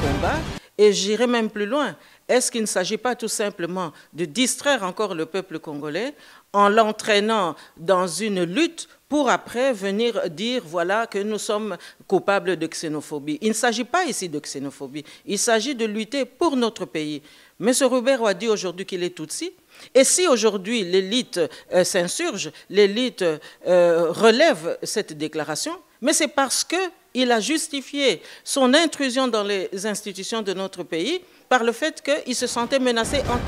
combat. Et j'irai même plus loin. Est-ce qu'il ne s'agit pas tout simplement de distraire encore le peuple congolais en l'entraînant dans une lutte pour après venir dire, voilà, que nous sommes coupables de xénophobie? Il ne s'agit pas ici de xénophobie. Il s'agit de lutter pour notre pays. M. Robert a dit aujourd'hui qu'il est Tutsi. Et si aujourd'hui l'élite s'insurge, l'élite relève cette déclaration, mais c'est parce qu'il a justifié son intrusion dans les institutions de notre pays par le fait qu'il se sentait menacé en...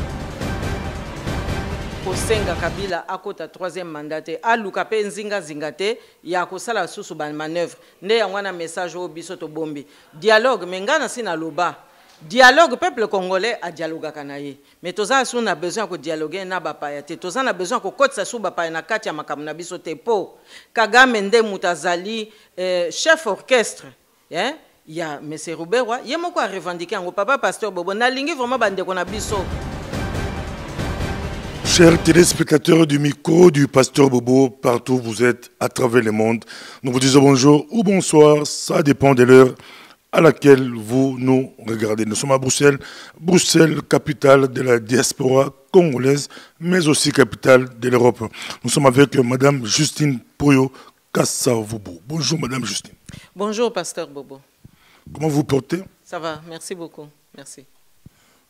Kosenga Kabila akota troisième mandat aluka pe nzinga zingate ya kosala susu ban manœuvre nde yangwana message au biso to bombi dialogue mengana sina loba dialogue peuple congolais a dialogue kanaye mais toza su na besoin ko dialoguer na bapaya te toza na besoin ko kotsa su bapaya na kati ya makamu na biso te po Kagame nde mutazali chef orchestre hein ya monsieur Ruberwa yemoko a revendiquer ngo papa pasteur Bobo na lingi vraiment bande ko na biso. Chers téléspectateurs du micro du pasteur Bobo, partout où vous êtes à travers le monde, nous vous disons bonjour ou bonsoir, ça dépend de l'heure à laquelle vous nous regardez. Nous sommes à Bruxelles, Bruxelles, capitale de la diaspora congolaise, mais aussi capitale de l'Europe. Nous sommes avec Madame Justine Poyo Kassavubu. Bonjour Madame Justine. Bonjour pasteur Bobo. Comment vous portez? Ça va, merci beaucoup, merci.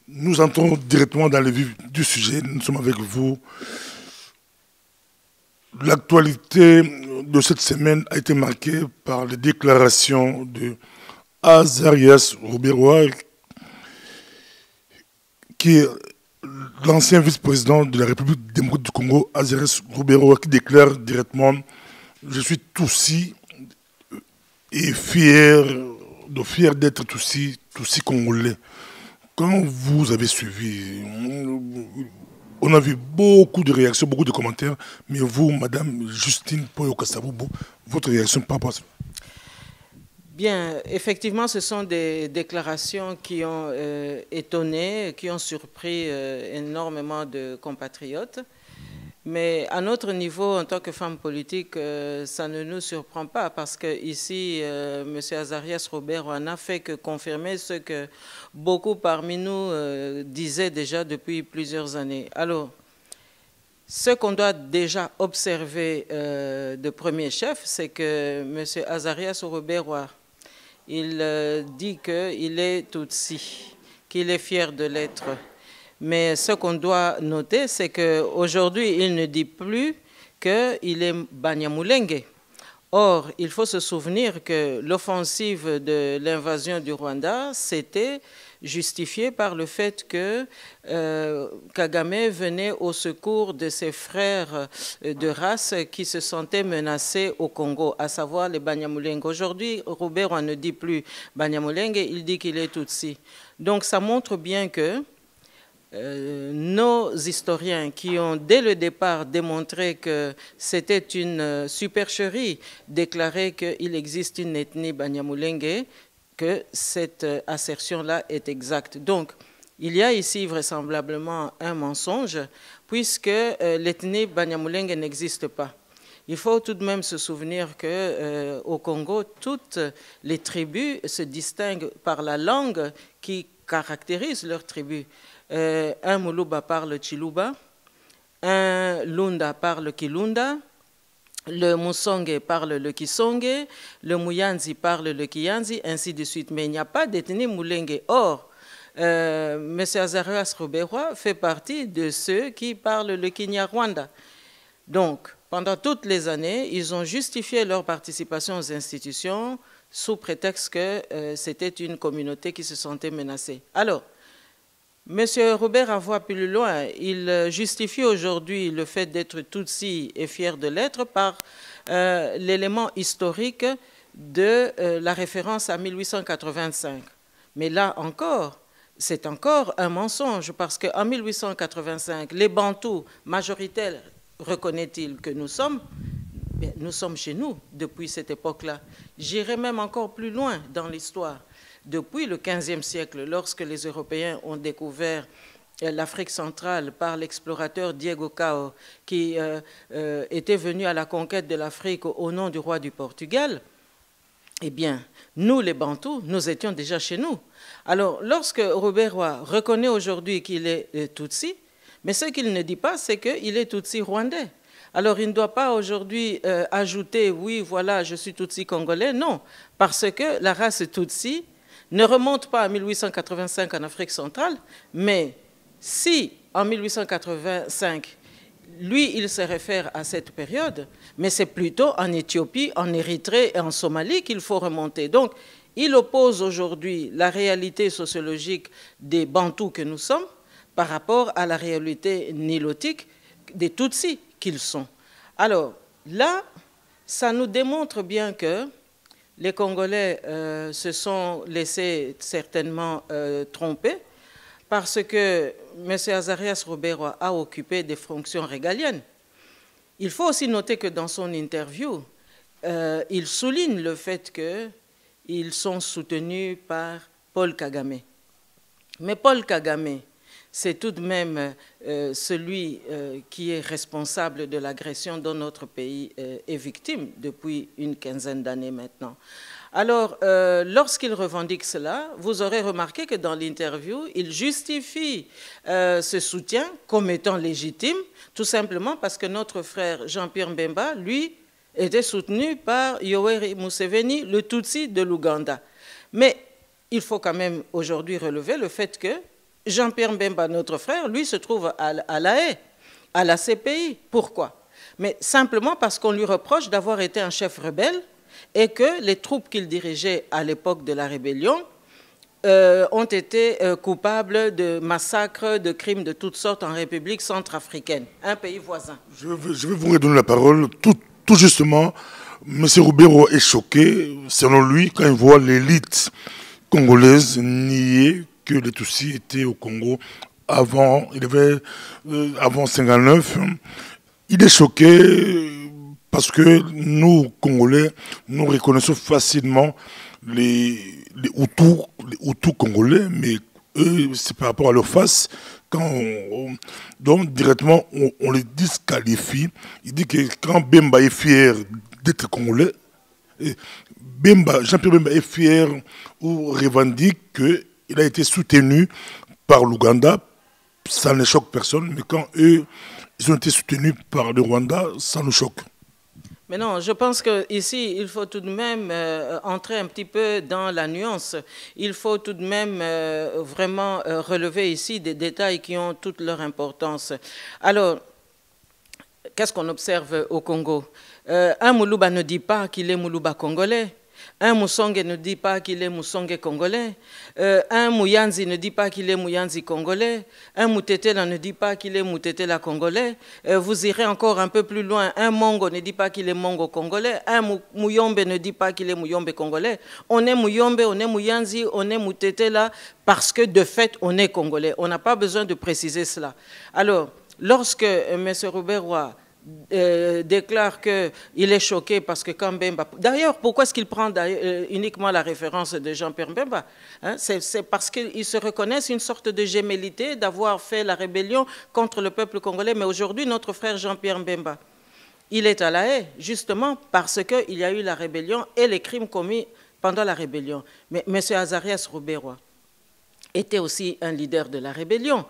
Nous entrons directement dans le vif du sujet. Nous sommes avec vous. L'actualité de cette semaine a été marquée par les déclarations de Azarias Ruberwa, qui est l'ancien vice-président de la République démocratique du Congo, Azarias Ruberwa, qui déclare directement « Je suis Tutsi et fier d'être Tutsi congolais ». Quand vous avez suivi, on a vu beaucoup de réactions, beaucoup de commentaires, mais vous, Madame Justine Poyo Kassavubu, votre réaction par rapport à ça? Bien, effectivement, ce sont des déclarations qui ont étonné, qui ont surpris énormément de compatriotes. Mais à notre niveau, en tant que femme politique, ça ne nous surprend pas parce qu'ici, M. Azarias Robert n'a fait que confirmer ce que beaucoup parmi nous disaient déjà depuis plusieurs années. Alors, ce qu'on doit déjà observer de premier chef, c'est que M. Azarias Robert, il dit qu'il est Tutsi, qu'il est fier de l'être. Mais ce qu'on doit noter, c'est qu'aujourd'hui, il ne dit plus qu'il est Banyamulenge. Or, il faut se souvenir que l'offensive de l'invasion du Rwanda, c'était justifié par le fait que Kagame venait au secours de ses frères de race qui se sentaient menacés au Congo, à savoir les Banyamulenge. Aujourd'hui, Robert ne dit plus Banyamulenge, il dit qu'il est Tutsi. Donc, ça montre bien que nos historiens qui ont dès le départ démontré que c'était une supercherie, déclaré qu'il existe une ethnie Banyamulenge, que cette assertion-là est exacte. Donc, il y a ici vraisemblablement un mensonge, puisque l'ethnie Banyamulenge n'existe pas. Il faut tout de même se souvenir qu'au Congo, toutes les tribus se distinguent par la langue qui caractérise leur tribu. Un Muluba parle Chiluba, un Lunda parle Kilunda, le Musonge parle le Kisonge, le Muyanzi parle le Kiyanzi, ainsi de suite. Mais il n'y a pas d'ethnie Mulenge. Or, M. Azarias Ruberwa fait partie de ceux qui parlent le Kinyarwanda. Donc, pendant toutes les années, ils ont justifié leur participation aux institutions sous prétexte que c'était une communauté qui se sentait menacée. Alors, M. Robert va plus loin. Il justifie aujourd'hui le fait d'être Tutsi et fier de l'être par l'élément historique de la référence à 1885. Mais là encore, c'est encore un mensonge parce qu'en 1885, les Bantous majoritaires, reconnaît-il que nous sommes chez nous depuis cette époque-là. J'irai même encore plus loin dans l'histoire. Depuis le XVe siècle, lorsque les Européens ont découvert l'Afrique centrale par l'explorateur Diego Cao, qui était venu à la conquête de l'Afrique au nom du roi du Portugal, eh bien, nous, les Bantous, nous étions déjà chez nous. Alors, lorsque Robert Roy reconnaît aujourd'hui qu'il est Tutsi, mais ce qu'il ne dit pas, c'est qu'il est Tutsi rwandais. Alors, il ne doit pas aujourd'hui ajouter, oui, voilà, je suis Tutsi congolais. Non, parce que la race Tutsi ne remonte pas à 1885 en Afrique centrale, mais si, en 1885, lui, il se réfère à cette période, mais c'est plutôt en Éthiopie, en Érythrée et en Somalie qu'il faut remonter. Donc, il oppose aujourd'hui la réalité sociologique des Bantous que nous sommes par rapport à la réalité nilotique des Tutsis qu'ils sont. Alors, là, ça nous démontre bien que les Congolais se sont laissés certainement tromper, parce que M. Azarias Robert Roy a occupé des fonctions régaliennes. Il faut aussi noter que dans son interview, il souligne le fait qu'ils sont soutenus par Paul Kagame. Mais Paul Kagame, c'est tout de même celui qui est responsable de l'agression dont notre pays est victime depuis une quinzaine d'années maintenant. Alors, lorsqu'il revendique cela, vous aurez remarqué que dans l'interview, il justifie ce soutien comme étant légitime, tout simplement parce que notre frère Jean-Pierre Mbemba, lui, était soutenu par Yoweri Museveni, le Tutsi de l'Ouganda. Mais il faut quand même aujourd'hui relever le fait que Jean-Pierre Mbemba, notre frère, lui, se trouve à La Haye, à la CPI. Pourquoi? Mais simplement parce qu'on lui reproche d'avoir été un chef rebelle et que les troupes qu'il dirigeait à l'époque de la rébellion ont été coupables de massacres, de crimes de toutes sortes en République centrafricaine, un pays voisin. Je vais vous redonner la parole. Tout justement, M. Roubero est choqué, selon lui, quand il voit l'élite congolaise nier que les Tutsis étaient au Congo avant 1959. Il est choqué parce que nous, Congolais, nous reconnaissons facilement les Hutus congolais, mais eux, c'est par rapport à leur face. Donc, directement, on les disqualifie. Il dit que quand Bemba est fier d'être congolais, Jean-Pierre Bemba est fier ou revendique qu'il a été soutenu par l'Ouganda, ça ne choque personne, mais quand eux, ils ont été soutenus par le Rwanda, ça nous choque. Mais non, je pense qu'ici, il faut tout de même entrer un petit peu dans la nuance. Il faut tout de même vraiment relever ici des détails qui ont toute leur importance. Alors, qu'est-ce qu'on observe au Congo? Un Moulouba ne dit pas qu'il est Moulouba congolais. Un Moussongue ne dit pas qu'il est Moussongue congolais. Un Mouyanzi ne dit pas qu'il est Mouyanzi congolais. Un Moutetela ne dit pas qu'il est Moutetela congolais. Vous irez encore un peu plus loin. Un Mongo ne dit pas qu'il est Mongo congolais. Un Mouyombe ne dit pas qu'il est Mouyombe congolais. On est Mouyombe, on est Mouyanzi, on est Moutetela parce que de fait, on est congolais. On n'a pas besoin de préciser cela. Alors, lorsque M. Robert Roy déclare qu'il est choqué parce que quand Mbemba... D'ailleurs, pourquoi est-ce qu'il prend uniquement la référence de Jean-Pierre Mbemba, hein? C'est parce qu'ils se reconnaissent une sorte de gémellité d'avoir fait la rébellion contre le peuple congolais. Mais aujourd'hui, notre frère Jean-Pierre Mbemba, il est à La Haye, justement parce qu'il y a eu la rébellion et les crimes commis pendant la rébellion. Mais M. Azarias Robert Roy était aussi un leader de la rébellion.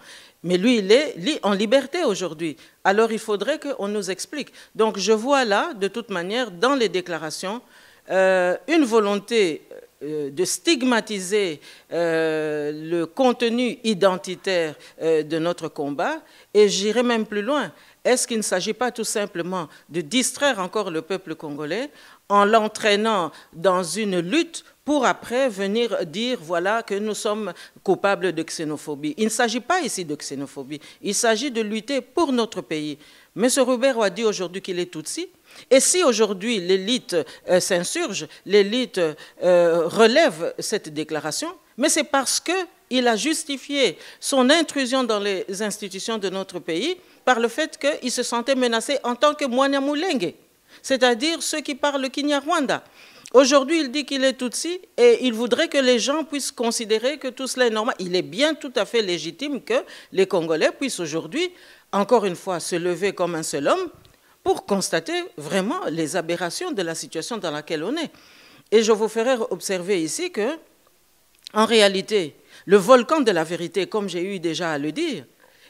Mais lui, il est en liberté aujourd'hui. Alors, il faudrait qu'on nous explique. Donc, je vois là, de toute manière, dans les déclarations, une volonté de stigmatiser le contenu identitaire de notre combat. Et j'irai même plus loin. Est-ce qu'il ne s'agit pas tout simplement de distraire encore le peuple congolais en l'entraînant dans une lutte pour après venir dire, voilà, que nous sommes coupables de xénophobie. Il ne s'agit pas ici de xénophobie, il s'agit de lutter pour notre pays. M. Robert a dit aujourd'hui qu'il est Tutsi, et si aujourd'hui l'élite s'insurge, l'élite relève cette déclaration, mais c'est parce qu'il a justifié son intrusion dans les institutions de notre pays par le fait qu'il se sentait menacé en tant que Mwanyamulenge, c'est-à-dire ceux qui parlent le Kinyarwanda. Aujourd'hui, il dit qu'il est Tutsi et il voudrait que les gens puissent considérer que tout cela est normal. Il est bien tout à fait légitime que les Congolais puissent aujourd'hui, encore une fois, se lever comme un seul homme pour constater vraiment les aberrations de la situation dans laquelle on est. Et je vous ferai observer ici que, en réalité, le volcan de la vérité, comme j'ai eu déjà à le dire,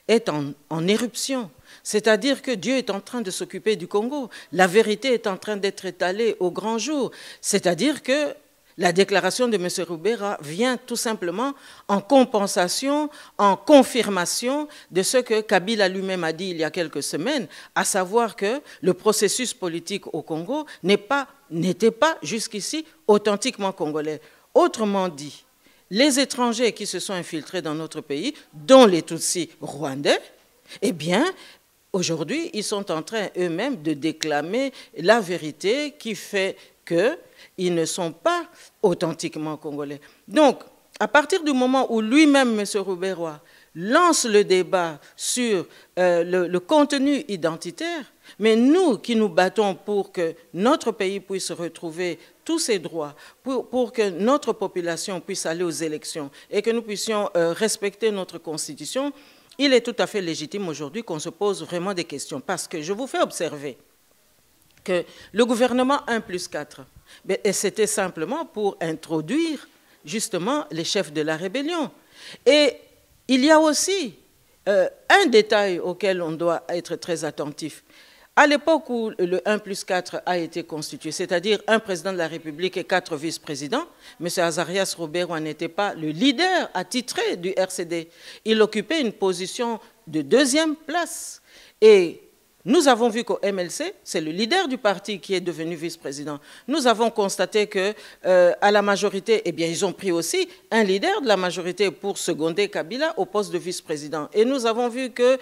est en éruption. C'est-à-dire que Dieu est en train de s'occuper du Congo. La vérité est en train d'être étalée au grand jour. C'est-à-dire que la déclaration de M. Roubera vient tout simplement en compensation, en confirmation de ce que Kabila lui-même a dit il y a quelques semaines, à savoir que le processus politique au Congo n'était pas jusqu'ici authentiquement congolais. Autrement dit, les étrangers qui se sont infiltrés dans notre pays, dont les Tutsis rwandais, eh bien, aujourd'hui, ils sont en train eux-mêmes de déclamer la vérité qui fait qu'ils ne sont pas authentiquement congolais. Donc, à partir du moment où lui-même, M. Roubera, lance le débat sur le contenu identitaire, mais nous qui nous battons pour que notre pays puisse retrouver tous ses droits, pour que notre population puisse aller aux élections et que nous puissions respecter notre constitution, il est tout à fait légitime aujourd'hui qu'on se pose vraiment des questions. Parce que je vous fais observer que le gouvernement 1+4, c'était simplement pour introduire justement les chefs de la rébellion. Et il y a aussi un détail auquel on doit être très attentif. À l'époque où le 1+4 a été constitué, c'est-à-dire un président de la République et 4 vice-présidents, M. Azarias Roubera n'était pas le leader attitré du RCD. Il occupait une position de 2e place. Et nous avons vu qu'au MLC, c'est le leader du parti qui est devenu vice-président. Nous avons constaté qu'à la majorité, eh bien, ils ont pris aussi un leader de la majorité pour seconder Kabila au poste de vice-président. Et nous avons vu que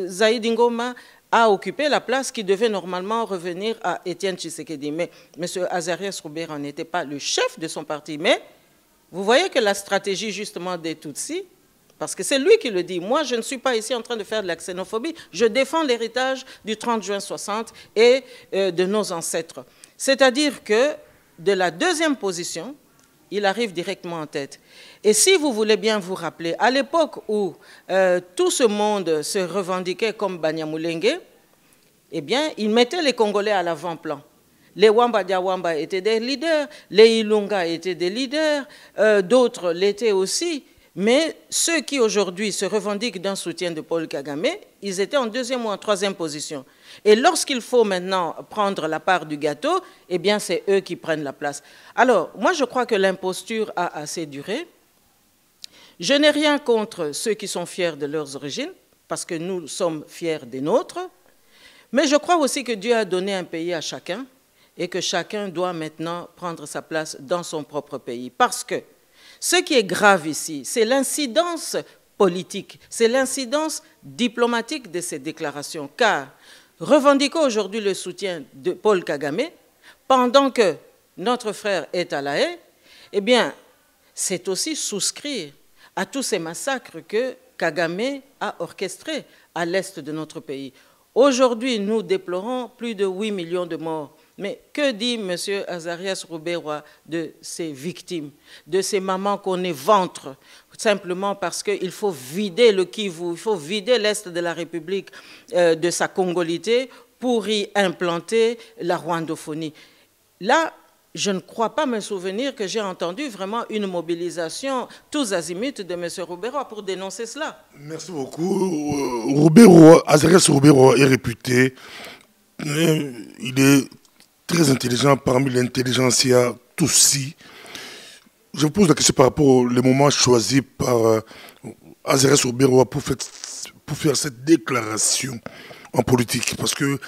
Zaïd Ngoma a occupé la place qui devait normalement revenir à Étienne Tshisekedi. Mais M. Azarias Roubera n'était pas le chef de son parti. Mais vous voyez que la stratégie justement des Tutsis, parce que c'est lui qui le dit, moi je ne suis pas ici en train de faire de la xénophobie, je défends l'héritage du 30 juin 60 et de nos ancêtres. C'est-à-dire que de la 2e position, il arrive directement en tête. Et si vous voulez bien vous rappeler, à l'époque où tout ce monde se revendiquait comme Banyamulenge, eh bien, il mettait les Congolais à l'avant-plan. Les Wamba Diawamba étaient des leaders, les Ilunga étaient des leaders, d'autres l'étaient aussi. Mais ceux qui aujourd'hui se revendiquent d'un soutien de Paul Kagame, ils étaient en 2e ou en 3e position. Et lorsqu'il faut maintenant prendre la part du gâteau, eh bien c'est eux qui prennent la place. Alors, moi je crois que l'imposture a assez duré. Je n'ai rien contre ceux qui sont fiers de leurs origines, parce que nous sommes fiers des nôtres. Mais je crois aussi que Dieu a donné un pays à chacun et que chacun doit maintenant prendre sa place dans son propre pays. Parce que ce qui est grave ici, c'est l'incidence politique, c'est l'incidence diplomatique de ces déclarations. Car revendiquons aujourd'hui le soutien de Paul Kagame, pendant que notre frère est à La Haye, eh bien, c'est aussi souscrire à tous ces massacres que Kagame a orchestrés à l'est de notre pays. Aujourd'hui, nous déplorons plus de 8 millions de morts. Mais que dit M. Azarias Roubera de ces victimes, de ces mamans qu'on éventre simplement parce qu'il faut vider le Kivu, il faut vider l'Est de la République de sa congolité pour y implanter la rwandophonie. Là, je ne crois pas me souvenir que j'ai entendu vraiment une mobilisation tous azimuts de M. Roubera pour dénoncer cela. Merci beaucoup. Azarias Roubera est réputé. Il est très intelligent parmi l'intelligentsia Tutsi. Je vous pose la question par rapport au moment choisi par Azarias Roubera pour faire cette déclaration en politique. Parce que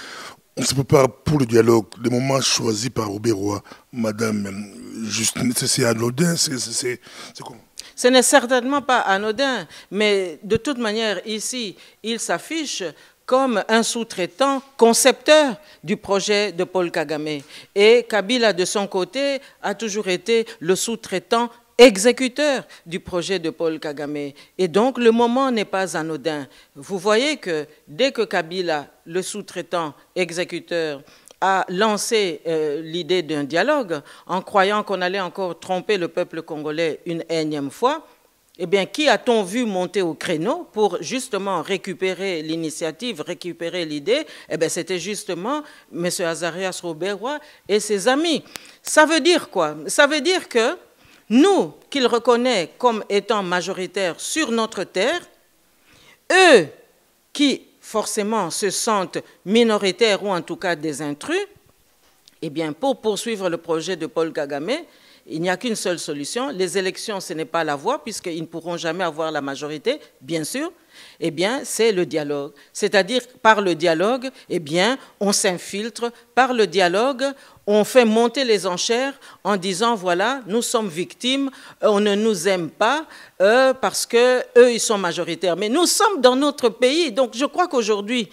on se prépare pour le dialogue, le moment choisi par Roubera, Madame Justine, c'est anodin, c'est comment? Ce n'est certainement pas anodin, mais de toute manière, ici, il s'affiche comme un sous-traitant concepteur du projet de Paul Kagame. Et Kabila, de son côté, a toujours été le sous-traitant exécuteur du projet de Paul Kagame. Et donc, le moment n'est pas anodin. Vous voyez que dès que Kabila, le sous-traitant exécuteur, a lancé l'idée d'un dialogue, en croyant qu'on allait encore tromper le peuple congolais une énième fois, Eh bien, qui a-t-on vu monter au créneau pour justement récupérer l'initiative, récupérer l'idée? Eh bien, c'était justement M. Azarias Robert-Roy et ses amis. Ça veut dire quoi? Ça veut dire que nous, qu'il reconnaît comme étant majoritaires sur notre terre, eux qui forcément se sentent minoritaires ou en tout cas des intrus, eh bien, pour poursuivre le projet de Paul Kagame, il n'y a qu'une seule solution. Les élections, ce n'est pas la voie, puisqu'ils ne pourront jamais avoir la majorité, bien sûr. Eh bien, c'est le dialogue. C'est-à-dire, par le dialogue, eh bien, on s'infiltre. Par le dialogue, on fait monter les enchères en disant, voilà, nous sommes victimes, on ne nous aime pas parce qu'eux, ils sont majoritaires. Mais nous sommes dans notre pays. Donc, je crois qu'aujourd'hui,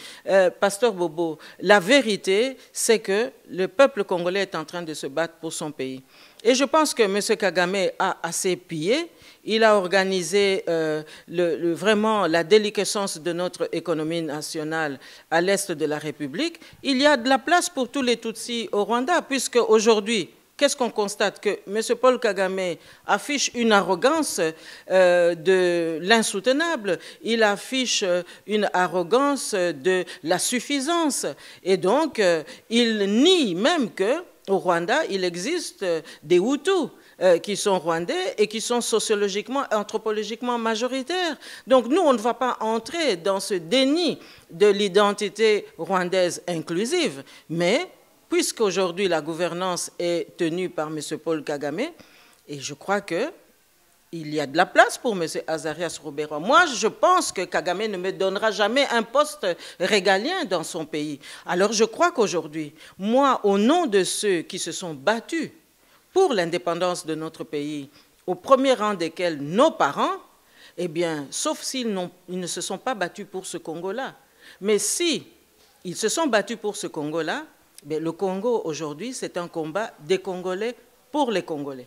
Pasteur Bobo, la vérité, c'est que le peuple congolais est en train de se battre pour son pays. Et je pense que M. Kagame a assez pillé. Il a organisé vraiment la déliquescence de notre économie nationale à l'est de la République. Il y a de la place pour tous les Tutsis au Rwanda, puisque aujourd'hui, qu'est-ce qu'on constate? Que M. Paul Kagame affiche une arrogance de l'insoutenable. Il affiche une arrogance de la suffisance. Et donc, il nie même que au Rwanda, il existe des Hutus qui sont rwandais et qui sont sociologiquement, anthropologiquement majoritaires. Donc nous, on ne va pas entrer dans ce déni de l'identité rwandaise inclusive, mais puisqu'aujourd'hui la gouvernance est tenue par M. Paul Kagame, et je crois que il y a de la place pour M. Azarias Robert-Roy. Moi, je pense que Kagame ne me donnera jamais un poste régalien dans son pays. Alors, je crois qu'aujourd'hui, moi, au nom de ceux qui se sont battus pour l'indépendance de notre pays, au premier rang desquels nos parents, eh bien, sauf s'ils ne se sont pas battus pour ce Congo-là. Mais si ils se sont battus pour ce Congo-là, eh le Congo, aujourd'hui, c'est un combat des Congolais pour les Congolais.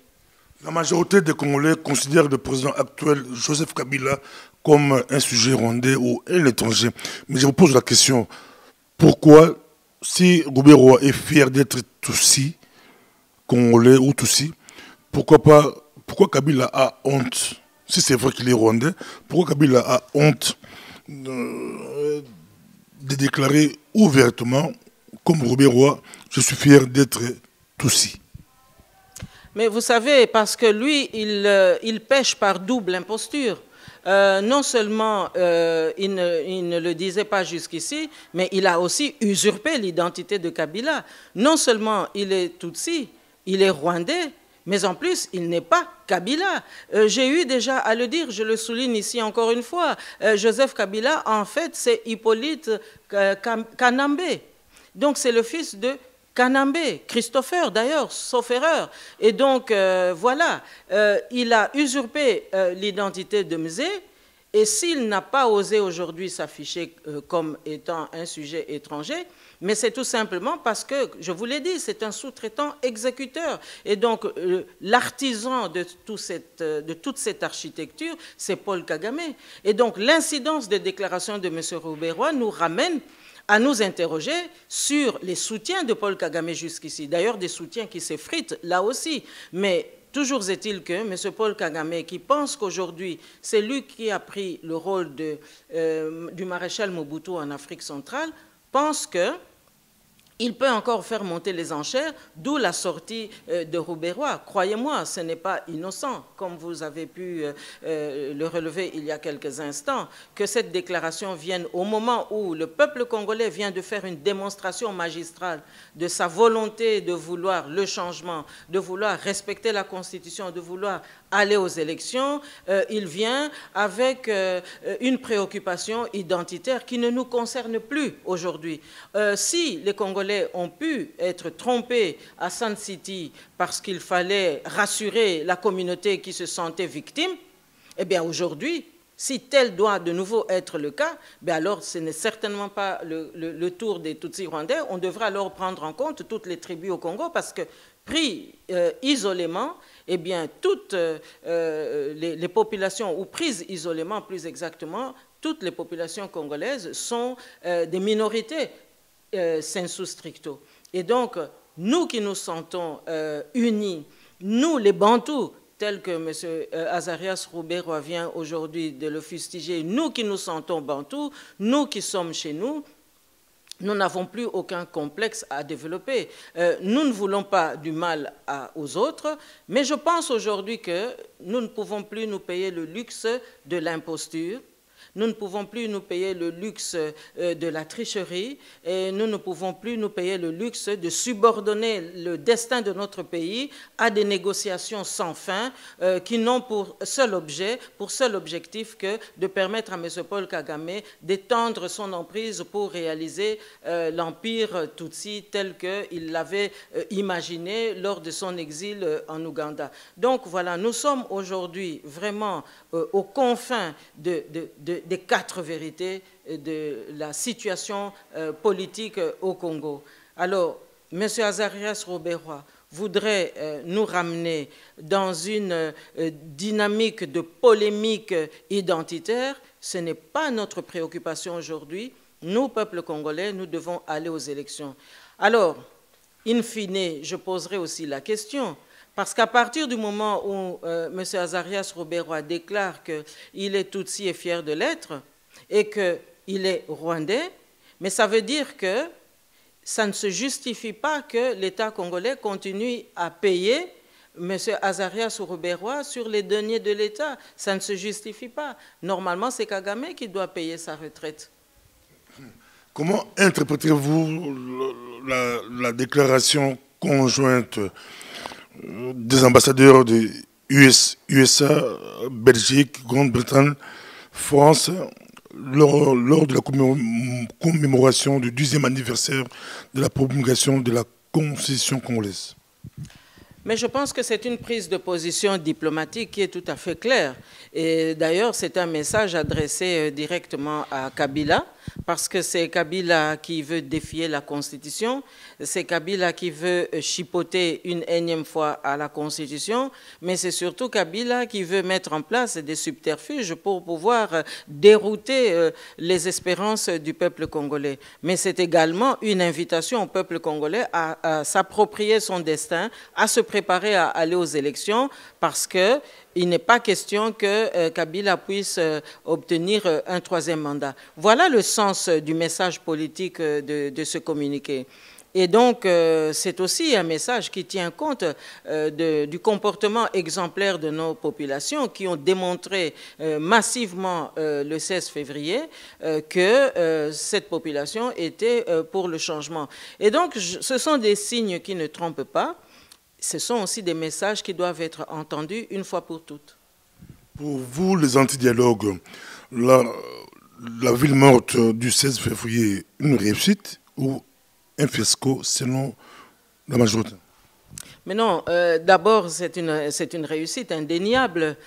La majorité des Congolais considèrent le président actuel, Joseph Kabila, comme un sujet rwandais ou un étranger. Mais je vous pose la question, pourquoi, si Robert-Roy est fier d'être Tutsi, Congolais ou Tutsi, pourquoi Kabila a honte, si c'est vrai qu'il est rwandais, pourquoi Kabila a honte de déclarer ouvertement, comme Robert-Roy, je suis fier d'être Tutsi? Mais vous savez, parce que lui, il pêche par double imposture. Non seulement il ne le disait pas jusqu'ici, mais il a aussi usurpé l'identité de Kabila. Non seulement il est Tutsi, il est rwandais, mais en plus, il n'est pas Kabila. J'ai eu déjà à le dire, je le souligne ici encore une fois, Joseph Kabila, en fait, c'est Hippolyte Kanambe. Donc, c'est le fils de Kanambe, Christopher d'ailleurs, sauf erreur. Et donc, voilà, il a usurpé l'identité de Mzé, et s'il n'a pas osé aujourd'hui s'afficher comme étant un sujet étranger, mais c'est tout simplement parce que, je vous l'ai dit, c'est un sous-traitant exécuteur. Et donc, l'artisan de toute cette architecture, c'est Paul Kagame. Et donc, l'incidence des déclarations de M. Robert-Roy nous ramène à nous interroger sur les soutiens de Paul Kagame jusqu'ici. D'ailleurs, des soutiens qui s'effritent là aussi. Mais toujours est-il que M. Paul Kagame, qui pense qu'aujourd'hui, c'est lui qui a pris le rôle du maréchal Mobutu en Afrique centrale, pense qu'il peut encore faire monter les enchères, d'où la sortie de Robert-Roy. Croyez-moi, ce n'est pas innocent, comme vous avez pu le relever il y a quelques instants, que cette déclaration vienne au moment où le peuple congolais vient de faire une démonstration magistrale de sa volonté de vouloir le changement, de vouloir respecter la Constitution, de vouloir aller aux élections. Il vient avec une préoccupation identitaire qui ne nous concerne plus aujourd'hui. Si les Congolais ont pu être trompés à Sun City parce qu'il fallait rassurer la communauté qui se sentait victime, eh bien aujourd'hui, si tel doit de nouveau être le cas, bien alors ce n'est certainement pas le tour des Tutsis rwandais. On devra alors prendre en compte toutes les tribus au Congo parce que pris isolément, eh bien toutes les populations, ou prises isolément plus exactement, toutes les populations congolaises sont des minorités sensu stricto. Et donc, nous qui nous sentons unis, nous les Bantous, tel que M. Azarias Rouberoa vient aujourd'hui de le fustiger, nous qui nous sentons bantous, nous qui sommes chez nous, nous n'avons plus aucun complexe à développer. Nous ne voulons pas du mal aux autres, mais je pense aujourd'hui que nous ne pouvons plus nous payer le luxe de l'imposture. Nous ne pouvons plus nous payer le luxe de la tricherie et nous ne pouvons plus nous payer le luxe de subordonner le destin de notre pays à des négociations sans fin qui n'ont pour seul objectif que de permettre à M. Paul Kagame d'étendre son emprise pour réaliser l'empire Tutsi tel qu'il l'avait imaginé lors de son exil en Ouganda. Donc voilà, nous sommes aujourd'hui vraiment aux confins des quatre vérités de la situation politique au Congo. Alors, M. Azarias Rouberoa voudrait nous ramener dans une dynamique de polémique identitaire. Ce n'est pas notre préoccupation aujourd'hui. Nous, peuple congolais, nous devons aller aux élections. Alors, in fine, je poserai aussi la question. Parce qu'à partir du moment où M. Azarias Rouberoa déclare qu'il est Tutsi et fier de l'être et qu'il est rwandais, mais ça veut dire que ça ne se justifie pas que l'État congolais continue à payer M. Azarias Rouberoa sur les deniers de l'État. Ça ne se justifie pas. Normalement, c'est Kagame qui doit payer sa retraite. Comment interprétez-vous la déclaration conjointe des ambassadeurs de USA, Belgique, Grande-Bretagne, France, lors de la commémoration du 10e anniversaire de la promulgation de la Constitution congolaise? Mais je pense que c'est une prise de position diplomatique qui est tout à fait claire. Et d'ailleurs, c'est un message adressé directement à Kabila, parce que c'est Kabila qui veut défier la Constitution, c'est Kabila qui veut chipoter une énième fois à la Constitution, mais c'est surtout Kabila qui veut mettre en place des subterfuges pour pouvoir dérouter les espérances du peuple congolais. Mais c'est également une invitation au peuple congolais à s'approprier son destin, à se préparer à aller aux élections, parce qu'il n'est pas question que Kabila puisse obtenir un troisième mandat. Voilà le sens du message politique de ce communiqué. Et donc, c'est aussi un message qui tient compte du comportement exemplaire de nos populations qui ont démontré massivement le 16 février que cette population était pour le changement. Et donc, ce sont des signes qui ne trompent pas. Ce sont aussi des messages qui doivent être entendus une fois pour toutes. Pour vous, les anti-dialogues, la ville morte du 16 février, une réussite ou un fiasco selon la majorité? Mais non, d'abord, c'est une réussite indéniable,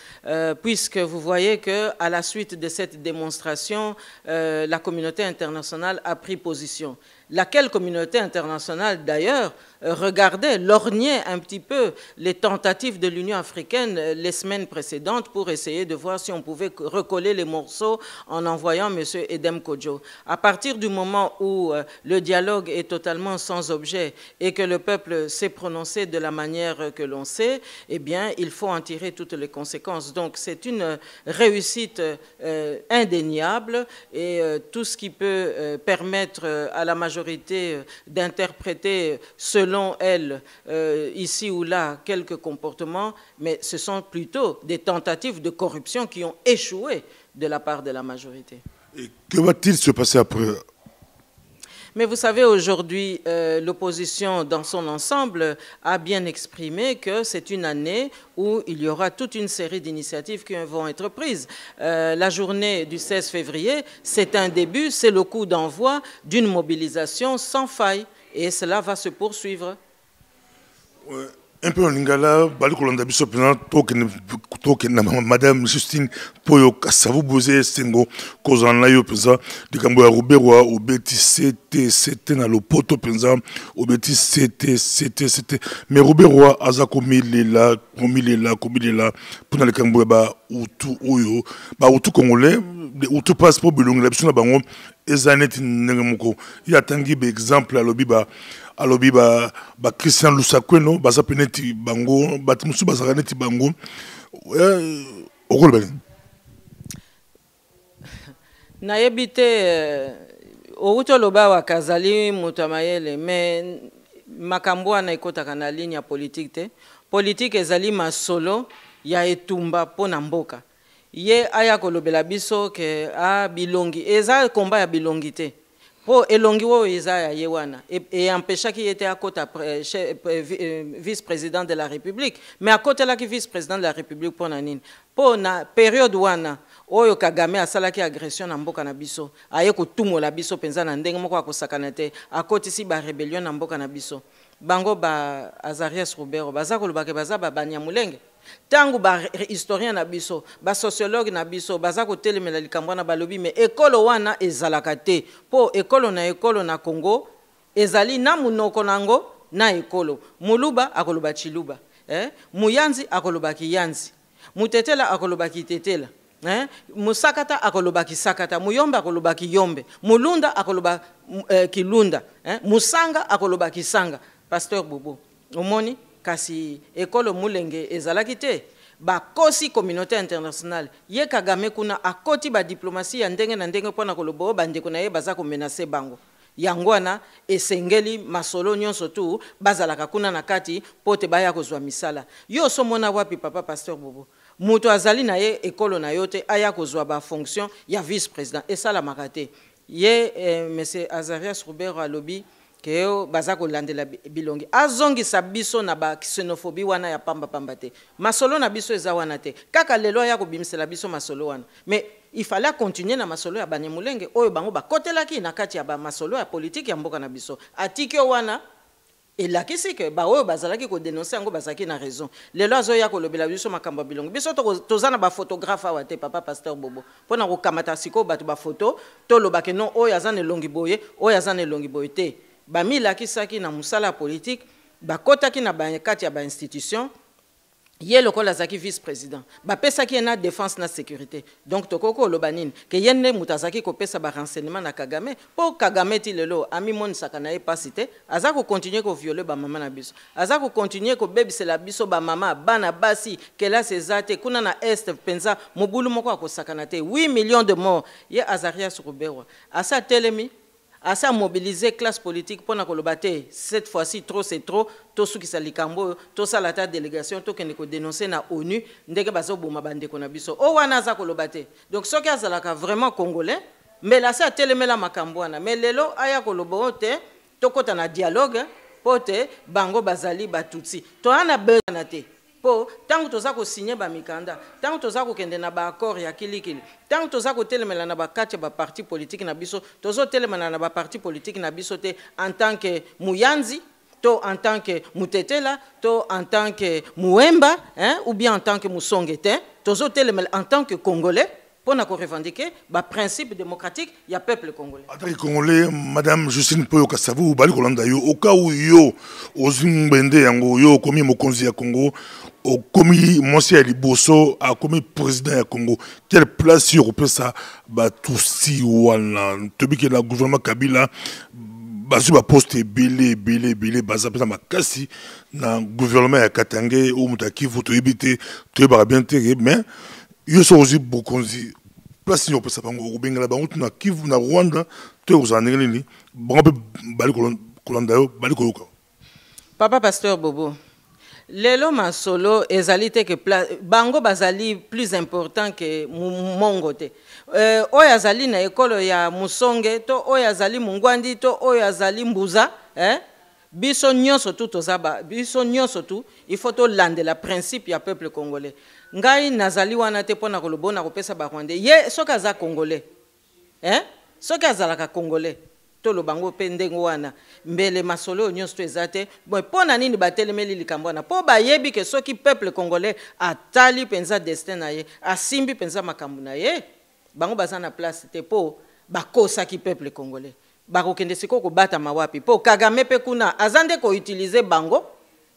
puisque vous voyez qu'à la suite de cette démonstration, la communauté internationale a pris position. Laquelle communauté internationale, d'ailleurs, regardait, lorgnait un petit peu les tentatives de l'Union africaine les semaines précédentes pour essayer de voir si on pouvait recoller les morceaux en envoyant M. Edem Kodjo. À partir du moment où le dialogue est totalement sans objet et que le peuple s'est prononcé de la manière que l'on sait, eh bien, il faut en tirer toutes les conséquences. Donc, c'est une réussite indéniable et tout ce qui peut permettre à la majorité d'interpréter selon elle, ici ou là, quelques comportements, mais ce sont plutôt des tentatives de corruption qui ont échoué de la part de la majorité. Et que va-t-il se passer après? Mais vous savez, aujourd'hui, l'opposition dans son ensemble a bien exprimé que c'est une année où il y aura toute une série d'initiatives qui vont être prises. La journée du 16 février, c'est un début, c'est le coup d'envoi d'une mobilisation sans faille. Et cela va se poursuivre. Ouais. Un peu en lingala, Balikolanda biso président token Madame Justine Poyo Kasavu Bozé Sengo kozana yo penza dikambo ya Rouberoa obeti CT na lopoto penza obeti CT mais Rouberoa aza komilela pour na likambo ba utu oyo ba utu congolais utu passeport bilongo la biso na bango ezanet nengamoko ya tangi be exemple alobi ba alobi ba Christian Lusakweno baza peneti bango batimusu baza neti bango okolo bani na yebite outo loba wa kazali mutamayele mais makambo na ikotaka na ligne ya politique te politique ezali masolo ya etumba pona mboka ye aya kolobela biso ke a bilongi eza komba ya bilongi te po elongi wo eza ya ye wana et empêcha qui était à côté vice-président de la République mais à côté là qui vice-président de la République pona nini po na période wana oyo Kagame asalaki agression na mboka na biso aye kotumola biso penza na ndenge moko akosakana te akotisi ba rébellion na mboka na biso bango ba Azarias Rubero baza kolobake baza ba Banyamulenge tangu ba historien na biso ba sociologue na biso baza kotelemela likambo na balobi mais ekolo wana ezalaka te po ekolo na Congo ezali na munoko nango na ekolo muluba akoloba chiluba muyanzi akoloba kiyanzi mutetela akoloba kitetela musakata akoloba kisakata muyombe akoloba kiyombe mulunda akoloba kilunda musanga akoloba kisanga. Pasteur Bobo omoni kasi ekolo mulenge ezalaki te bakosi communauté internationale ye Kagame kuna akoti ba diplomatie ya ndenge na ndenge pona kolobo bandeko na ye baza ko menacer bango yango wana esengeli masolo nyonso tu bazalaka kuna na kati pote baya kozwa misala yo somona wapi papa Pasteur Bobo muto azali na ye ekolo na yote aya kozwa ba fonction ya vice président esala makate ye monsieur Azarias Rubero alobi keo bazako landela bilongi azongi sabiso na ba xénophobie wana ya pamba te masolo na biso eza wana te kaka lelo ya kobimisela biso masolo wana mais il fallait continuer na masolo ya Banyamulenge oyo bango bakotelaki na kati ya ba masolo ya politique ya mboka na biso atiki wana elakisi ke ba oyo bazalaki ko dénoncer yango bazaki na raison lelo azoya kolobela biso makambo bilongi biso tozana ba photographe awa te papa Pasteur Bobo pona ko kamata siko bato ba photo to lobake non oyo azana elongi boye oyo azana elongi boye te bamila kisaki na musala politique bakotaki na bakati ya ba institution ye lokola zaki vice président bapesaki na défense na sécurité donc tokoko lobanine ke yenne mutazaki ko pesa ba renseignement na Kagame po Kagame ti lelo ami mon sakana e pasite azako continuer ko violer ba mama na biso azako continuer ko bebisela biso ba mama bana basi kela sezate kuna na est penza mobulu moko akosakana te 8 millions de morts ye Azarias Rubero asa telemi asa mobiliser classe politique pour na kolobate cette fois-ci trop c'est trop to sukisa likambo to sala ta délégation to kende ko dénoncer na ONU ndenge bazo boma bande ko na biso o wana za kolobate donc soki azalaka vraiment congolais mais la sa telemela makambo wana mais lelo aya kolobote to kota na dialogue pote bango bazali batutsi to ana besoin te po tango toza ko signer ba mikanda tango toza ko kende na ba accord ya kilikili tango toza ko telemela na ba kati ba parti politique na biso tozo telemela na ba parti politique na biso te en tant que muyanzi to en tant que mutetela to en tant que muemba ou bien en tant que musongete tozo telemela en tant que congolais pour na ko revendiquer ba principe démocratique ya peuple congolais. En tant que congolais, madame Justine Poyo Kasavu bali kolanda yo oka yo ozimbende yango yo komi mokonzi ya Congo au commis monsieur Liboso a commis président ya Congo quelle place sur ça ba tousi wana tobi que le gouvernement Kabila bazu ba poste belé baza pesa makasi na gouvernement ya Katangé ou mutaki voto ebité to ba bien terre mais yo so aussi bokonzi place sur ça bango bengala bango na Kivu na Rwanda to uzaneli ni bango bali kolanda yo bali koyoka papa Pasteur Bobo lelo masolo ezalite que bango bazali plus important que mongo te oyo azali na ekolo ya musonge to oyo azali mungwandi to oyo azali mbuza biso nyonso tu tozaba biso nyonso tu il faut to landela principe ya peuple congolais ngai nazali wana te pona kolobona kopesa ba Rwandais ye soki aza congolais soki azalaka congolais to lo bango pe ndengo wana mbele masolo nyonso to ezate bon pona nini batelemeli likambo wana po bayebi ke soki peuple congolais atali penza destin na ye asimbi penza makambo na ye bango baza na place te po bakosaki peuple congolais bakokende siko kobata mawapi po Kagame pe kuna azande ko utiliser bango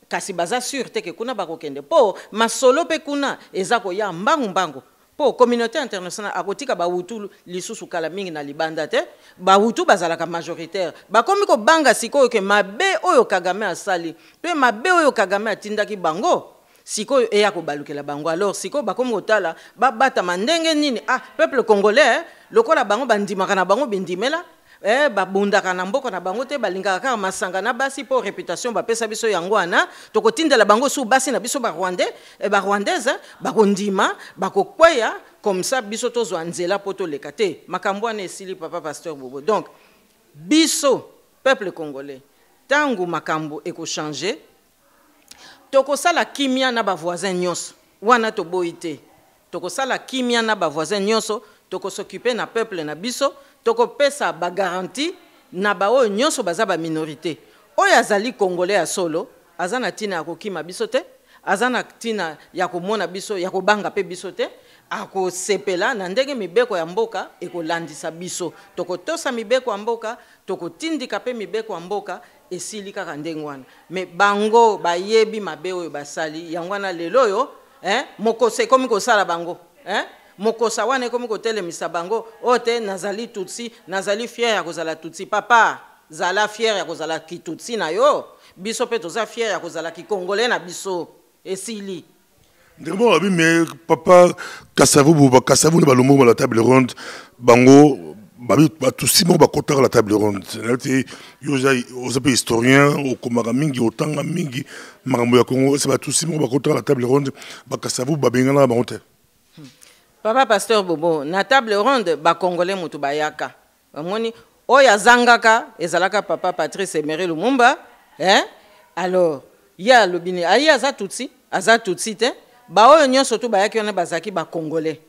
kasi baza sûr te ke kuna bakokende po masolo pe kuna ezako ya mbangu pour communauté internationale akotika bawutu lisusu kala mingi na libanda te bawutu bazalaka majoritaire bakomi ko banga sikoyo ke mabe oyo Kagame asali pe mabe oyo Kagame atindaki bango sikoyo eya ko balukela bango alors sikoyo bakomi kotala babata mandenge nini peuple congolais lokola bango bandimaka na bango bindimela babundaka na mboka na bango te balingaka kaka masanga na basi po réputation bapesa biso yango wana tokotindela bango su basi na biso barwandaise bakondima bakokweya comme ça biso tozwa nzela po toleka te makambo wana esili papa pasteur Bobo donc biso peuple congolais tangu makambo ekochange tokosala kimia na bavoisin nyonso wana toboyi te tokosala kimia na bavoisin nyonso tokosoccuper na peuple na biso tokopesa ba garantie na bao nyonso baza ba minorité oyo azali congolais ya solo azana tina ya kokima biso te azana tina ya komona biso ya kobanga pe biso te akosepela na ndenge mibeko ya mboka ekolandisa biso tokotosa mibeko ya mboka tokotindika pe mibeko ya mboka esili kaka ndenge wana me bango bayebi mabe oyo basali yango wana lelo oyo mokose komi kosala bango mokosa wana komi kotelemisa bango ote nazali tutsi nazali fier ya kozala tutsi papa zala fier ya kozala ki tutsi na yo biso pe toza fier ya kozala ki congolais na biso esili ndemo abi mais papa Kasavu ne balomo la table ronde bango tutsi mo bakota la table ronde c'est aux peu historien au komaka mingi otanga mingi makambo ya Congo c'est tutsi mo bakota la table ronde Kasavu babengana bango te. Papa pasteur Bobo, na table ronde ba congolais mutu bayaka. Bamoni oya zangaka ezalaka papa Patrice Emery Lumumba, alors ya lobini aya za tutsi te. Ba oyo nyonso tu bayaki ona bazaki ba congolais.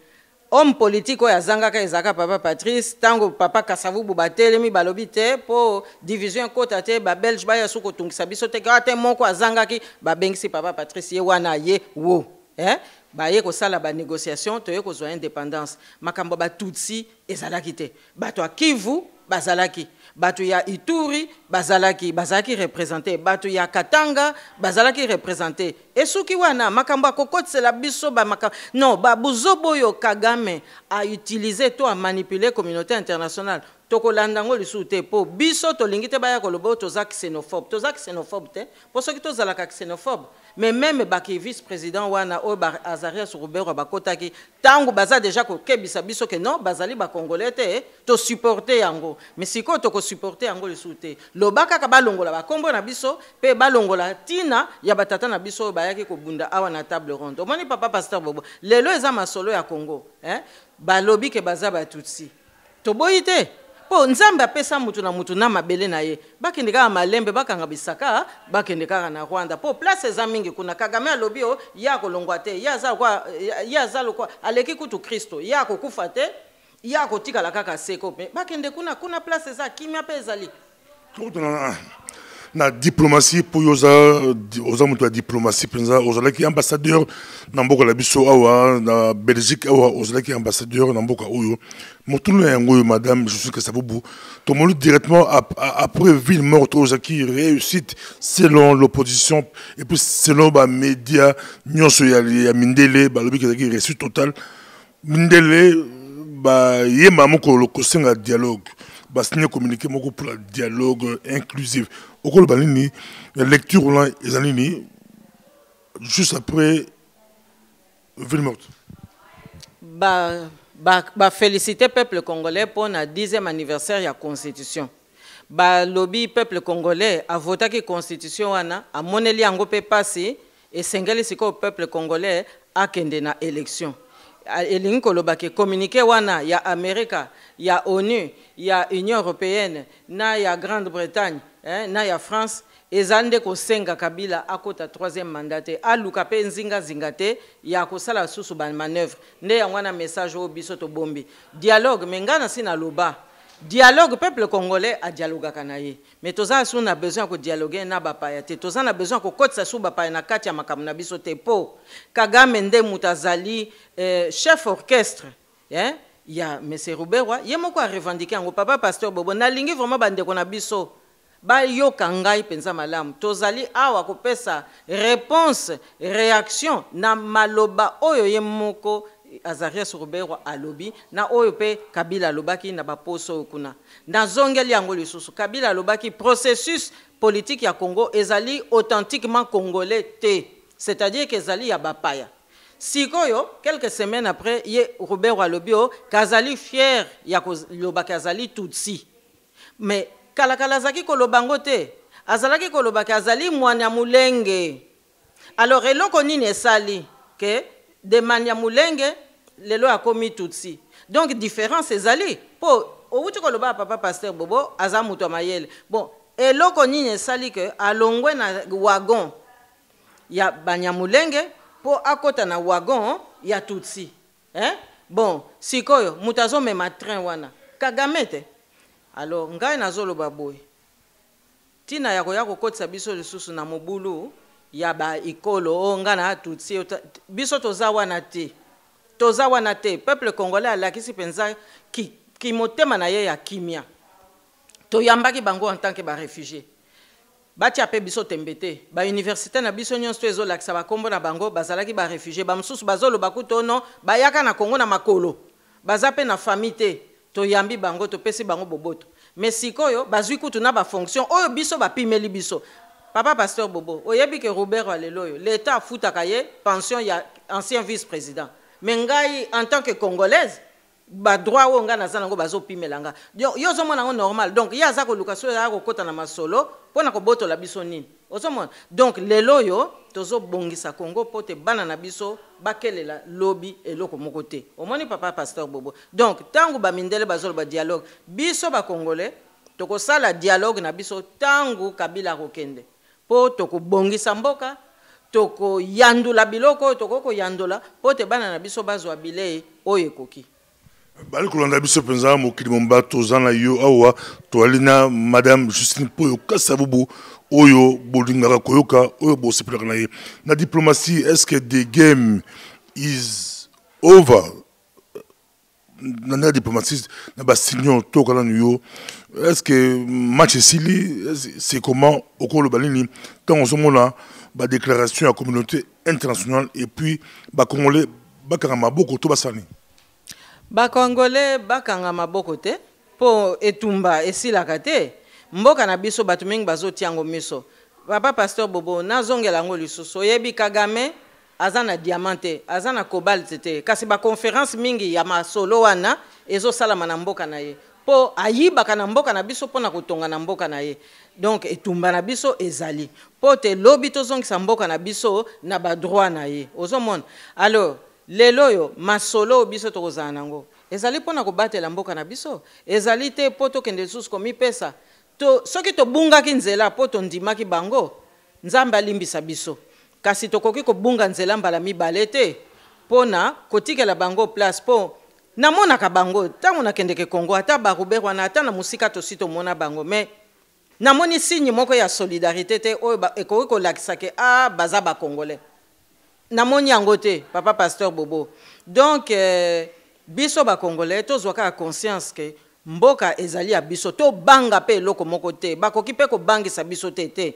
Homme politique oya zangaka ezalaka papa Patrice, tango papa Kasavu batelemi balobi te po division kota te ba belge baya suko tungisa biso te ka moko azangaki ba bengisi papa Patrice ye wana ye wo. Baye ko sala ba négociation toye ko zo indépendance makambo ba tutsi ezalaki te bato ya Kivu bazalaki bato ya Ituri bazalaki représenté bato ya Katanga bazalaki représenté esuki wana makambo akokotsela biso ba makambo non ba buzoboyo Kagame a utilisé to a manipuler communauté internationale tokolanda ngo lisu te po biso tolingi te baya kolobo toza xénophobe te po soki tozalaka xénophobe mais même baki vice-président wana o Azarias Roubero bakotaki tango baza déjà ko kebisa biso ke non bazali ba congolais te to supporter yango mais siko to ko supporter yango lisu te lobaka ka balongola ba kombo na biso pe balongola tina ya batata na biso bayaki ko bunda awa na table ronde omoni papa pasteur Bobo lelo eza masolo ya Congo balobi ke baza ba tutsi to boyite po nzambe apesa mutu na mabele na ye bakende kaka malembe bakanga bisaka bakende kaka na Rwanda po place eza mingi kuna Kagame alobi o ya kolongwa te ya za kwa aleki kutu Kristo ya kokufa te ya kotika la kaka seko bakende kuna place eza kimia pe ezali na diplomatie pour oza mutu ya diplomatie penza ozalaki ambassadeur na mboka la biso awa na Belgique awa ozalaki ambassadeur na mboka oyo motulu yango madame je suis que ça vous tomolu directement après ville morte ozaki réussite selon l'opposition et puis selon ba média nyonso ya Mindele balobi que zaki réussite totale Mindele ba yema moko lo kosenga dialogue ba signer communiqué moko pour le dialogue inclusif okolo balini la lecture là ezalini juste après ville morte ba féliciter peuple congolais pour le 10e anniversaire de la constitution. Ba lobby peuple congolais a voté que constitution wana a moneli yango pe passé et sengeli siko peuple congolais a kende na élection. Elingi koloba ke communiqué wana ya Amerika, ya ONU, ya Union européenne, na ya Grande-Bretagne, na ya France. Ezande ko senga Kabila akota 3e mandat aluka pe nzinga zingate ya kosala susu ban manœuvre nde yangwana message o biso to bombi dialogue mengana sina loba dialogue peuple congolais a dialogue kanaye mais toza su na besoin ko dialoguer na bapaya te toza na besoin ko kotsa su bapaya na kati ya makambo na biso te po Kagame nde mutazali chef orchestre ya monsieur Roubero ye moko a revendiquer ngo papa pasteur Bobo na lingi vraiment bande ko na biso ba yo kangai penza malamu tozali awa kopesa réponse réaction na maloba oyo ye moko Azarias Ruberwa alobi na oyo pe Kabila alobaki na baposo kuna na zongeli yango lisusu Kabila alobaki processus politique ya Congo ezali authentiquement congolais te, c'est-à-dire que ezali ya bapaya. Sikoyo quelques semaines après ye Ruberwa alobio kazali fier ya kolobaki azali tutsi, mais kalakala zaki kolobango te, azalaki kolobaki azali Mwanyamulenge. Alors eloko nini esali que de Mwanyamulenge lelo akomi tutsi, donc différence ezali po outi koloba papa pasteur Bobo aza muto mayele. Bon eloko nini esali que alongwe na wagon ya Banyamulenge po akota na wagon ya tutsi, hein? Bon sikoyo mutazo mema train wana Kagame te. Alors ngai nazoloba boy tina ya koya kokotisa biso lisusu na mobulu ya ba ikolo ngana tutsi biso toza wana te peuple congolais alakisi penza ki motema na ye ya kimia toyambaki bango en tant que ba réfugié batia pe biso tembete ba université na biso nyonso ezolakisa bakombo na bango bazalaki ba réfugié ba msusu bazoloba kutono bayaka na Congo na makolo baza pe na famille te toyambi bango topesi bango boboto. Mais sikoyo bazwi kutu na ba fonction oyo biso ba pimeli biso. Papa pasteur Bobo oyebi ke Robert aleloyo l'état futaka ye pension ya ancien vice-président, mais ngai en tant que congolaise ba droit o nga nazana ngo bazo pimelanga yo zo mona ngo normal, donc ya za ko lukaso ya ko kota na masolo pona ko boto la biso nini ozomona. Donc leloyo tozo bongisa Congo pote bana na biso bakelela lobby eloko moko te omoni papa pasteur Bobo. Donc tangu ba mindele bazolo ba dialogue biso ba congolais toko sala dialogue na biso tangu Kabila kokende po toko bongisa mboka toko yandula biloko toko ko yandola pote bana na biso bazwa bilei oyo ekoki. Bali kolanda biso penza mokili momba tozana yo awa toalina madame Justine Poyo Kasavubu oyo bolingaka koyoka oyo bosepelaka na ye na diplomatie. Est-ce que the game is over na la diplomatie na ba signon tokala yo? Est-ce que match esili c'est comment okolo balini tant on somona ba déclaration à la communauté internationale et puis ba congolais bakanga maboko to basani ba congolais bakanga maboko te po etumba esilaka te mboka na biso batu mingi bazotiango miso. Papa pasteur Bobo nazongela ngo lisusu oyebi Kagame azana diamante azana cobalt te kasi ba conférence mingi ya masolo wana ezo salama na mboka na ye po ayibaka na mboka na biso pona kotonga na mboka na ye. Donc etumba na biso ezali po te lobi tozongisa mboka na biso na ba droit na ye ozomona. Alors leloyo masolo biso tokozana nango ezali pona kobatela mboka na biso ezali te po tokende lisusu komipesa to soki tobungaki nzela po tondimaki bango Nzambe alimbisa biso kasi tokoki kobunga nzela mbala mibale te pona kotikela bango place po namonaka bango tango nakendeke Congo ata ba Robert wana ata na musika tosi tomona bango mais namoni signe moko ya solidarité te oyo ekoki kolakisa ke baza ba congolais namoni yango te papa pasteur Bobo. Donc biso ba congolais tozwaka conscience ke mboka ezali ya biso to banga pe eloko moko te bakoki pe ko bangisa biso te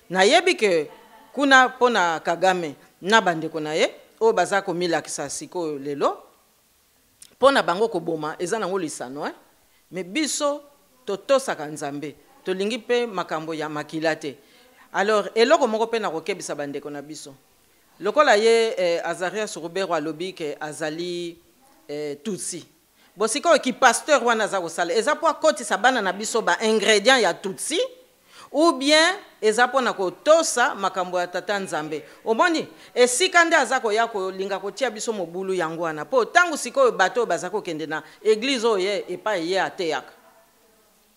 na yebi ke kuna pona Kagame na bandeko na ye o baza ko milakisa siko lelo pona bango ko boma eza nango lisano mais biso totosaka Nzambe tolingi pe makambo ya makila te. Alors eloko moko pe na kokebisa bandeko na biso lokola ye Azarias Ruberwa alobi ke azali tutsi bosiko ki pasteur wana za kosala eza po akotisa bana na biso ba ingrédients ya tutsi ou bien eza po na kotosa makambo ya tata Nzambe omoni esika nde aza koya kolinga kotia biso mobulu yango wana po tangu sikoyo bato baza kokende na église oyo epai ye ateyaka.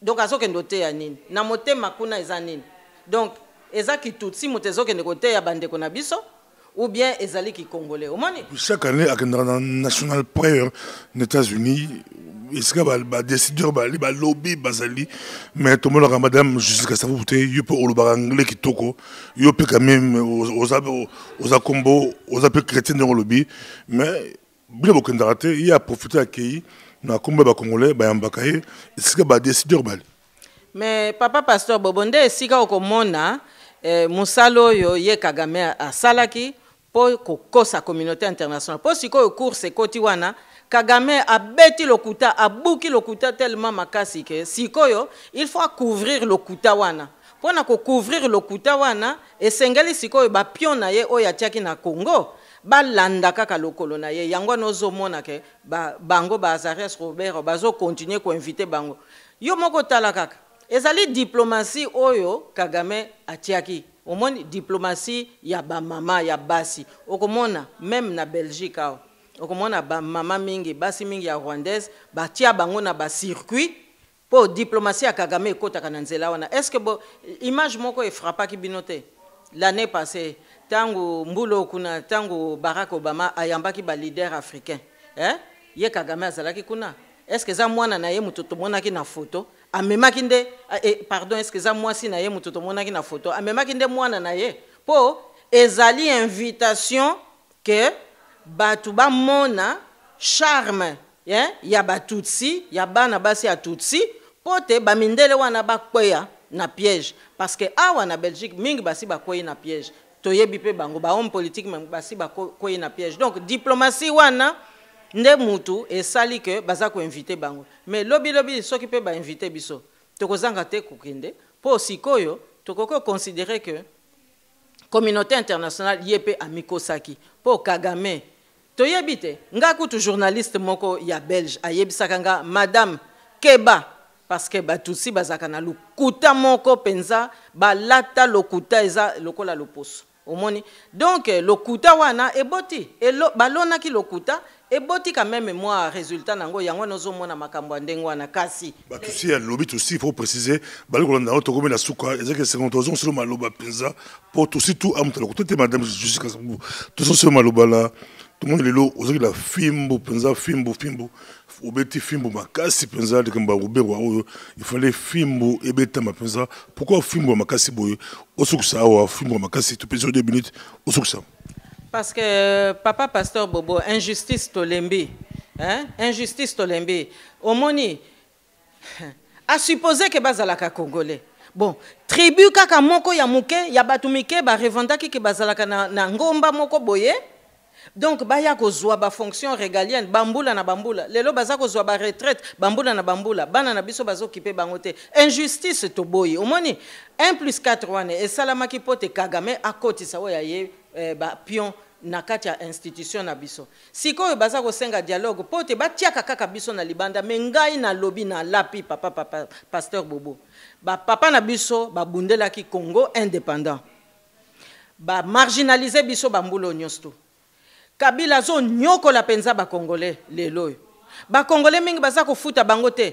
Donc azokende oteya nini na motema kuna eza nini? Donc eza ki tutsi moto ezokende koteya bandeko na biso ou bien ezali ki congolais omoni. Chaque année à la national prayer aux États-Unis iska ba décideur ba lobby bazali mais tout le monde madame jusqu'à ça vous yo peut oloba anglais kitoko yo peut quand même aux akombo aux appels chrétiens dans le lobby mais bien beaucoup d'arrêter il a profité accueilli na komba ba congolais ba yambakaye iska ba décideur ba. Mais papa pasteur Bobonde esika okomona musalo yo ye Kagame asalaki pour kokosa communauté internationale. Pour si ko cours c'est kotiwana Kagame a bêti lokuta, a bouki lokuta tellement makasi que sikoyo, il faut couvrir lokuta wana. Pour na couvrir lokuta wana, et sengeli sikoyo ba pion na ye oya tiaki na Congo, ba landa kaka lokolo na ye, yangwa nozo mona ke bango ba Azarias Robert bazo continuer ko inviter bango. Yo moko tala kaka. Ezali diplomatie oyo Kagame atiaki. Omoni diplomatie ya ba mama ya basi. Okomona même na Belgique ao. Okomona ba mama mingi basi mingi ya rwandaise batia bango na ba circuit pour diplomatie ya Kagame ekotaka na nzela wana. Est-ce que bo image moko e frappa ki binote l'année passée tango mbulo kuna tango Barack Obama ayambaki ba leader africain ye Kagame azalaki kuna. Est-ce que za mwana na ye mutoto monaki na photo amemaki nde pardon est-ce que za mwasi na ye mutoto monaki na photo amemaki nde mwana na ye po ezali invitation que batu ba mona charme ya batutsi ya bana basi ya tutsi pote ba mindele wana ba kweya na piège parce que awa na Belgique mingi basi ba kweya na piège toyebi pe bango ba homme politique basi ba kweya na piège donc diplomatie wana nde mutu esali que baza ko inviter bango mais lobi soki pe ba inviter biso tokozanga te kokende po sikoyo tokoko considérer que communauté internationale yepe amikosaki po Kagame toyebite nga kutu journaliste moko ya belge ayebisaka nga madame Keba parce que batutsi bazaka na lokuta moko penza balata lokuta eza lokola loposo omoni donc lokuta wana eboti balonaki lokuta eboti quand même moi résultat nango yango nozomona makambo ndenge wana kasi batutsi ya lobi aussi il faut préciser balikola na otokome na suka ezeke 50 ans sur maloba penza pour tout tout amta lokuta madame jusqu'à tout sur maloba là tout le monde est là, aux la fimbo, penza fimbo, au bêti fimbo makasi penza de kamba Robert il fallait fimbo et bêta ma penza. Pourquoi fimbo makasi boy? Au souksa ou fimbo makasi tu peux 2 minutes au souksa. Parce que papa pasteur Bobo injustice tolembi, injustice tolembi. Omoni a supposé que bazalaka congolais. Bon, tribu kaka moko ya muke ya batumike ba revendaki ke bazalaka na ngomba moko boye. Donc baya kozwa ba fonction régalienne bambula na bambula lelo baza kozwa ba retraite bambula na bambula bana na biso bazo kipe bangote injustice to boyi omoni 1+4 wane esalamaki pote Kagame akotisa oya ye ba pion na kati ya institution na biso sikoyo baza kosenga dialogue pote batiaka kaka biso na libanda mengai na lobi na lapi papa pasteur Bobo ba papa na biso babundelaki Congo indépendant ba marginaliser biso bambulo nyosto Kabila zo nyoko la penza ba Congolais lelo. Ba Congolais mingi baza ko futa bango te.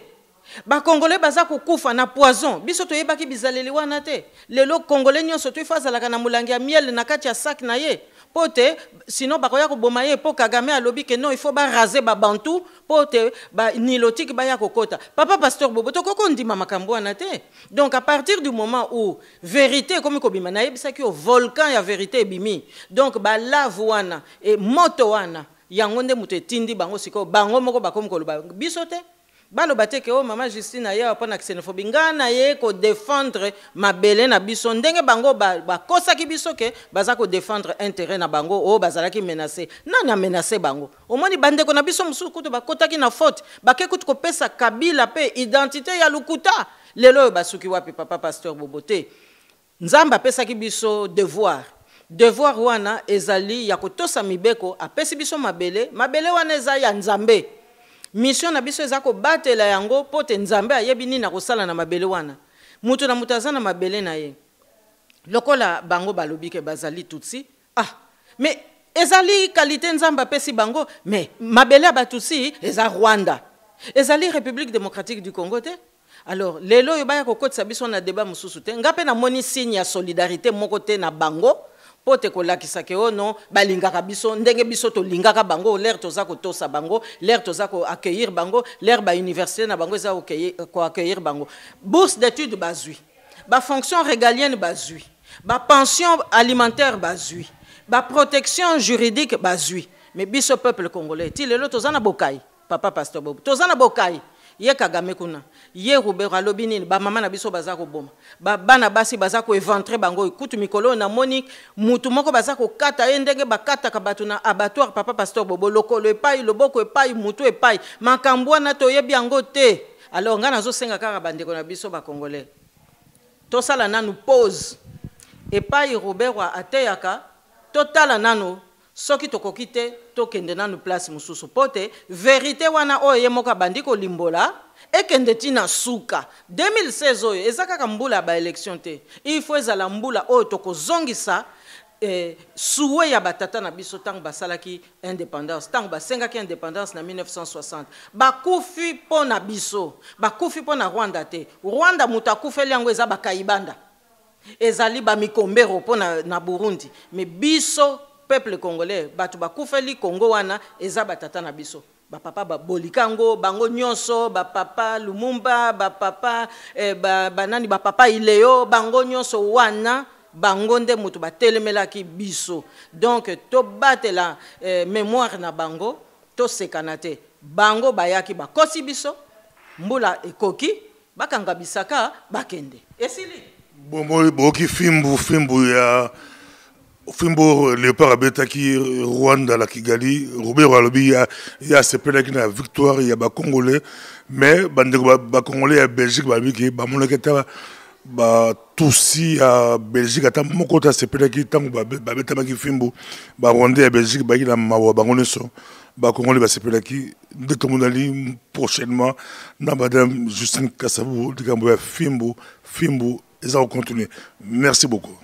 Ba Congolais baza ko kufa na poison. Biso toyebaki bizaleli wana te. Lelo Congolais nyonso to ifazalaka na mulangi ya miel na kati ya sac na ye. Pote sinon bakoya ko boma ye po Kagame alobi que non il faut ba raser ba bantu pote ba nilotique ba ya kokota. Papa pasteur Bobo to koko ndima makambo wana te. Donc à partir du moment où vérité comme ko bima na yebisaki o volcan ya vérité bimi. Donc ba lave wana et moto wana yango nde mutu etindi bango siko bango moko bakomi koloba biso te. Balo bateke o mama Justine ya pona xénophobie ngana ye ko défendre mabele na biso ndenge bango ba kosa ki biso ke baza ko défendre intérêt na bango o bazala ki menacer nani a menacer bango omoni bande ko na biso musu kuto ba kota ki na faute ba ke kuto ko pesa kabila pe identité ya lukuta lelo basuki wapi papa pasteur Bobote nzamba pesa ki biso devoir wana ezali ya kotosa mibeko apesi biso mabele wana eza ya nzambe mission na biso ezako batela yango pote nzambe ayebi nini na kosala na mabele wana mutu na mutazana mabele na ye lokola bango balobi ke bazali tutsi mais ezali qualité nzamba pesi bango mais mabele batutsi eza Rwanda ezali République démocratique du Congo te alors lelo yo baya kokotisa biso na débat mususu te ngape na moni signe ya solidarité moko te na bango pote kolakisa ke non balingaka biso ndenge biso to lingaka bango l'air toza ko tosa bango l'air toza ko accueillir bango l'air ba université na bango za ko accueillir bango bourse d'études bazui ba fonction régalienne bazui ba pension alimentaire bazui ba protection juridique bazui mais biso peuple congolais ti lelo toza na bokai papa pasteur Bobo toza na bokai ye Kagame kuna ye Robert alobi nini ba mama na biso baza ko boma ba bana basi baza ko éventré bango kutu mikolo na moni mutu moko baza ko kata ye ndenge bakata ka batu na abattoir papa pasteur Bobo lokolo epai loboko epai mutu epai makambo wana toyebi yango te. Alors nga nazo senga kaka bandeko na biso ba congolais to sala nanu pause epai Robert wa ateyaka totala nanu soki tokoki te tokende nanu place mususu pote vérité wana oyo ye moko abandi kolimbola ekende tina suka 2016 oyo eza kaka mbula ba élection te il faut ezala mbula oyo tokozongisa souhait ya batata na biso tango basalaki indépendance tango basengaki indépendance na 1960 bakufi po na biso bakufi po na Rwanda te Rwanda mutu akufeli yango eza bakaibanda ezali bamikombero po na Burundi mais biso peuple congolais batu bakufeli Congo wana eza batata na biso bapapa babolikango bango nyonso bapapa Lumumba bapapa banani bapapa Ileo bango nyonso wana bango nde mutu batelemelaki biso donc to batela mémoire na bango to sekana te bango bayaki bakosi biso mbula ekoki bakanga bisaka bakende esili bon boki fimbu ya Fimbo Léopard abetaki Rwanda la Kigali, Robert alobi ya sepelaki na victoire ya ba Congolais, mais ba Congolais ya Belgique ba biki ba monaketa ba tusi ya Belgique ata moko ta sepelaki tango ba betamaki Fimbo ba Rwanda ya Belgique ba ila mawa bangoneso ba Congolais ba sepelaki de tomonali prochainement na madame Justine Kassabou dikambo ya Fimbo eza continuer. Merci beaucoup.